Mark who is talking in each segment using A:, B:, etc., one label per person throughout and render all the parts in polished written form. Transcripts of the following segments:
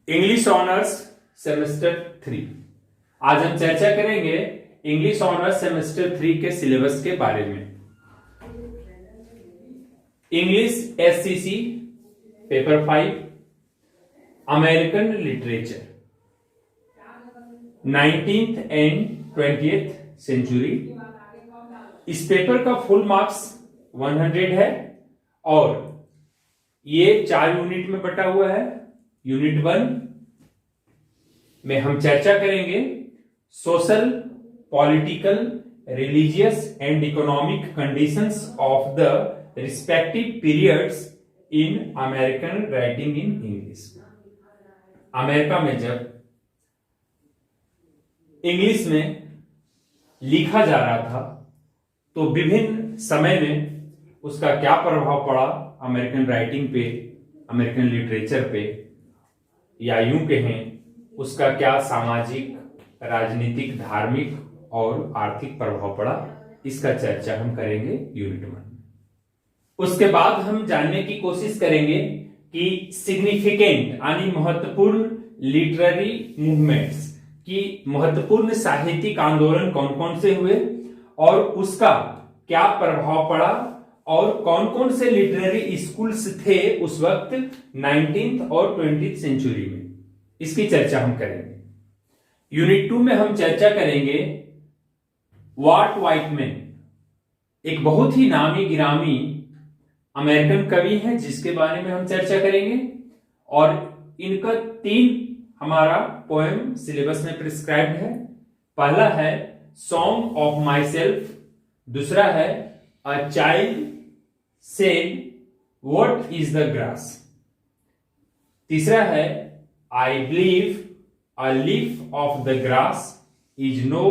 A: English honours semester 3। आज हम चर्चा करेंगे इंग्लिश ऑनर्स सेमेस्टर 3 के सिलेबस के बारे में। English SCC paper 5, American literature 19th and 20th century. इस पेपर का फुल मार्क्स 100 है और ये 4 यूनिट में बटा हुआ है। यूनिट 1 में हम चर्चा करेंगे social, political, religious and economic conditions of the respective periods in American writing in English. America में जब इंग्लिश में लिखा जा रहा था तो विभिन्न समय में उसका क्या प्रभाव पड़ा अमेरिकन राइटिंग पे, अमेरिकन लिटरेचर पे, या यूं कहें उसका क्या सामाजिक, राजनीतिक, धार्मिक और आर्थिक प्रभाव पड़ा, इसका चर्चा हम करेंगे यूनिट 1। उसके बाद हम जानने की कोशिश करेंगे कि सिग्निफिकेंट यानी महत्वपूर्ण लिटरेरी मूवमेंट्स की महत्वपूर्ण साहित्यिक आंदोलन कौन कौन से हुए और उसका क्या प्रभाव पड़ा और कौन कौन से लिटरेरी स्कूल्स थे उस वक्त 19th और 20th सेंचुरी में। इसकी चर्चा हम करेंगे। यूनिट 2 में हम चर्चा करेंगे वाल्ट व्हाइटमैन, एक बहुत ही नामी गिरामी अमेरिकन कवि हैं जिसके बारे में हम चर्चा करेंगे और इनका 3 हमारा पोएम सिलेबस में प्रिस्क्राइब्ड है। पहला है सॉन्ग ऑफ माई सेल्फ, दूसरा है a child said what is the grass, तीसरा है I believe a leaf of the grass is no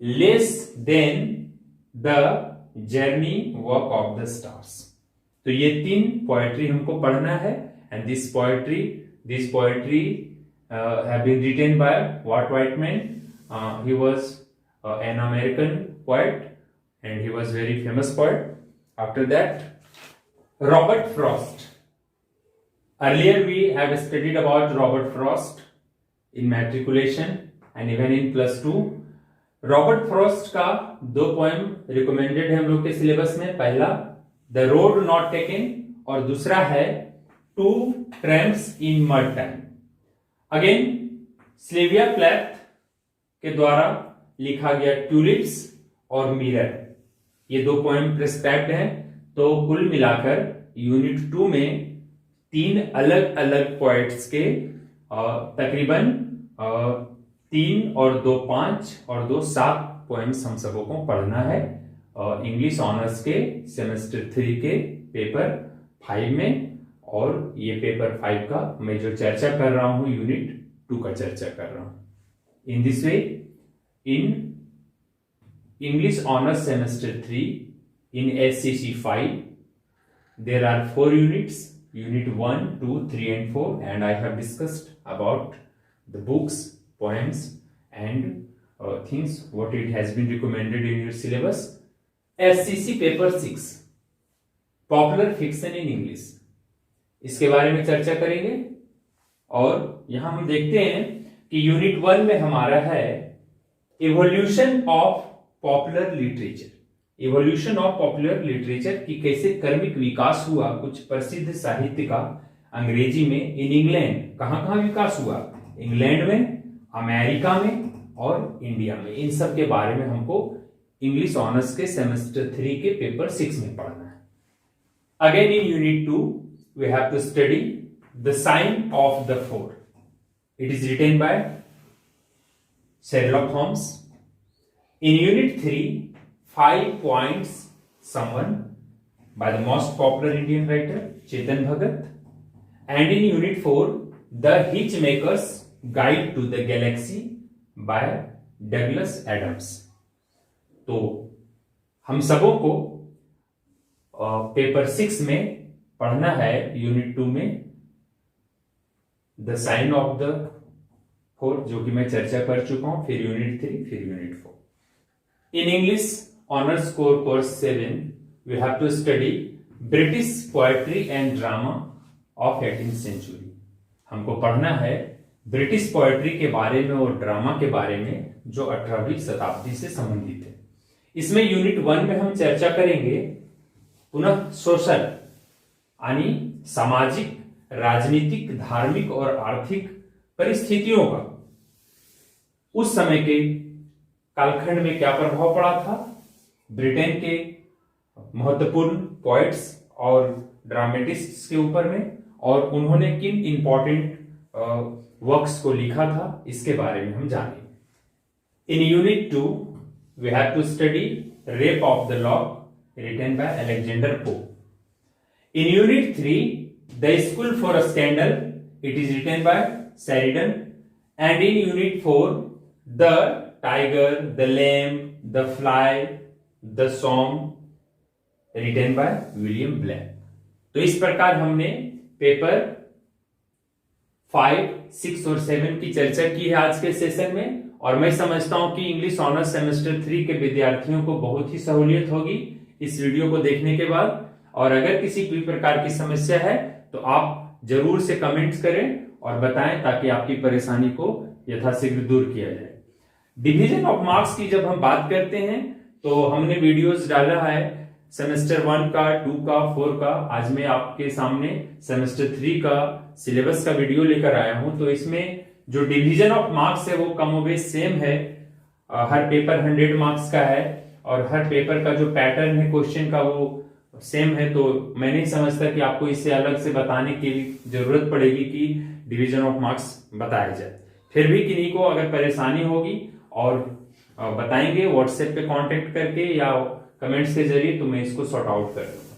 A: less than the journey work of the stars. तो ये 3 पोएट्री हमको पढ़ना है and this poetry have been written by Walt Whitman. He was an American poet and he was very famous poet. After that, Robert Frost. Earlier we have studied about Robert Frost in matriculation and even in +2. Robert Frost का 2 poem recommended है हम लोग के syllabus में। पहला the road not taken और दूसरा है 2 tramps in mud time. Again Sylvia Plath के द्वारा लिखा गया ट्यूलिप्स और मिरर, ये 2 पोएम प्रिस्क्राइब्ड हैं। तो कुल मिलाकर यूनिट 2 में 3 अलग अलग पोएट्स के तकरीबन 3 और 2 5 और 2 7 पोएम्स हम सबों को पढ़ना है इंग्लिश ऑनर्स के सेमेस्टर 3 के पेपर 5 में। और ये पेपर 5 का मैं जो चर्चा कर रहा हूं यूनिट 2 का चर्चा कर रहा हूं। In this way in English honours semester 3 in SCC 5 there are 4 units, unit 1, 2, 3 and 4, and I have discussed about the books, poems and things what it has been recommended in your syllabus. SCC paper 6 popular fiction in English, इसके बारे में चर्चा करेंगे। और यहां हम देखते हैं कि यूनिट 1 में हमारा है evolution of popular literature. Evolution of popular literature की कैसे क्रमिक विकास हुआ कुछ प्रसिद्ध साहित्य का अंग्रेजी में इन इंग्लैंड। कहां कहां विकास हुआ? इंग्लैंड में, अमेरिका में और इंडिया में। इन सब के बारे में हमको इंग्लिश ऑनर्स के सेमेस्टर 3 के पेपर 6 में पढ़ना है। Again in unit 2 we have to study the sign of the four. It is written by Sherlock Holmes. In unit 3, 5 points someone by the most popular Indian writer Chetan Bhagat, and in unit 4, The Hitchhiker's Guide to the Galaxy by Douglas Adams. तो हम सबों को paper 6 में पढ़ना है unit 2 में the sign of the 4, जो कि मैं चर्चा कर चुका हूं। फिर यूनिट 3, फिर unit 4। In English honours course 7 we have to study British poetry and drama of 18th century. हमको पढ़ना है ब्रिटिश पोएट्री के बारे में और ड्रामा के बारे में जो 18वीं शताब्दी से संबंधित है। इसमें यूनिट 1 में हम चर्चा करेंगे पुनः सोशल यानी सामाजिक, राजनीतिक, धार्मिक और आर्थिक परिस्थितियों का उस समय के कालखंड में क्या प्रभाव पड़ा था, ब्रिटेन के महत्वपूर्ण पोएट्स और ड्रामेटिस्ट्स के ऊपर में, और उन्होंने किन इंपॉर्टेंट वर्क्स को लिखा था, इसके बारे में हम जानेंगे। In unit 2 we have to study rape of the lock written by Alexander Pope. In unit 3 the school for a scandal it is written by Sheridan, and in unit 4 the tiger, the lamb, the fly, the song written by William Blake. तो इस प्रकार हमने paper 5, 6 और 7 की चर्चा की है आज के सेशन में, और मैं समझता हूं कि इंग्लिश ऑनर्स सेमेस्टर 3 के विद्यार्थियों को बहुत ही सहूलियत होगी इस वीडियो को देखने के बाद। और अगर किसी भी प्रकार की समस्या है तो आप जरूर से कमेंट्स करें और बताएं ताकि आपकी परेशानी को यथाशीघ्र दूर किया जाए। डिवीजन ऑफ मार्क्स की जब हम बात करते हैं तो हमने वीडियोस डाला है सेमेस्टर 1 का, 2 का, 4 का। आज मैं आपके सामने सेमेस्टर 3 का सिलेबस का वीडियो लेकर आया हूं। तो इसमें जो डिवीजन ऑफ मार्क्स है वो कमोबेश सेम है, हर पेपर 100 मार्क्स का है और हर पेपर का जो पैटर्न है क्वेश्चन का वो सेम है। तो मैं नहीं समझता कि आपको इससे अलग से बताने की जरूरत पड़ेगी कि डिवीजन ऑफ मार्क्स बताया जाए। फिर भी किन्हीं को अगर परेशानी होगी और बताएंगे व्हाट्सएप पे कांटेक्ट करके या कमेंट्स के जरिए, तो मैं इसको सॉर्ट आउट कर दूंगा।